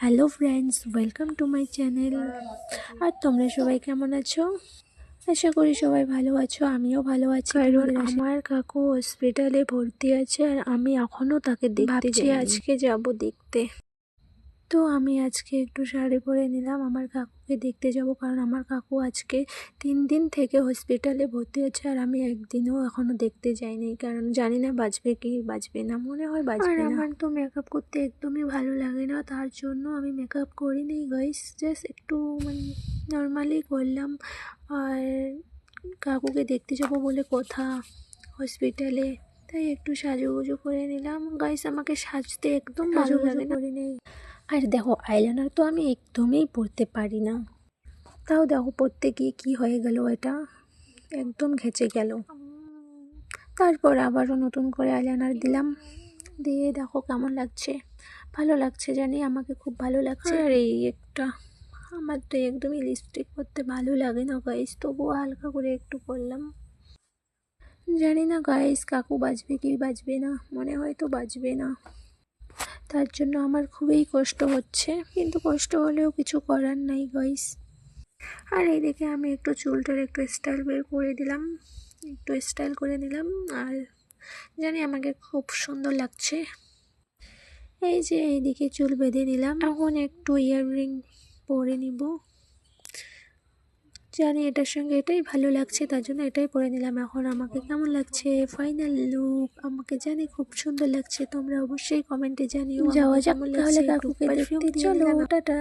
Hello friends, welcome to my channel. আর তোমরা সবাই কেমন আছো? আশা করি সবাই ভালো আছো, আমিও ভালো আছি। কারণ আমার কাকু হসপিটালে ভর্তি আছে আর আমি এখনও তাকে দেখতে যাচ্ছি, আজকে যাব দেখতে। তো আমি আজকে একটু শাড়ি পরে নিলাম, আমার কাকুকে দেখতে যাব। কারণ আমার কাকু আজকে 3 দিন থেকে হসপিটালে ভর্তি আছে আর আমি একদিনও এখনো দেখতে যাইনি। কারণ জানি না বাঁচবে কি বাঁচবে না, মনে হয় বাঁচবে না। আমার তো মেকআপ করতে একদমই ভালো লাগে না, তার জন্য আমি মেকআপ করিনি গাইস, জাস্ট একটু নর্মালি করলাম। আর কাকুকে দেখতে যাব বলে কথা হসপিটালে, তাই একটু সাজুগুজু করে নিলাম গাইস। আমাকে সাজতে একদম ভালো লাগে না। আর দেখো, আইলাইনার তো আমি একদমই পরতে পারি না, তাও দেখো পরতে গিয়ে কী হয়ে গেল, এটা একদম ঘেঁচে গেল। তারপর আবারও নতুন করে আইলাইনার দিলাম, দিয়ে দেখো কেমন লাগছে। ভালো লাগছে জানি, আমাকে খুব ভালো লাগছে। আর এই একটা, আমার তো একদমই লিপস্টিক পরতে ভালো লাগে না গাইস, তবুও হালকা করে একটু করলাম। জানি না গাইস, কাকু বাঁচবে কি বাঁচবে না, মনে হয় তো বাঁচবে না। তার জন্য আমার খুবই কষ্ট হচ্ছে, কিন্তু কষ্ট হলেও কিছু করার নাই গাইস। আর এই দেখে আমি একটু চুলটার একটু স্টাইল বের করে দিলাম, একটু স্টাইল করে নিলাম। আর জানি আমাকে খুব সুন্দর লাগছে। এই যে এইদিকে চুল বেঁধে নিলাম, এখন একটু ইয়াররিং পরে নিব। জানি এটার সঙ্গে এটাই ভালো লাগছে, তার জন্য এটাই পরে নিলাম। এখন আমাকে কেমন লাগছে ফাইনাল লুক, আমাকে জানি খুব সুন্দর লাগছে। তোমরা অবশ্যই কমেন্টে জানিও। যাওয়া যাক তাহলে কাকুকে দেখতে, চলো টাটা।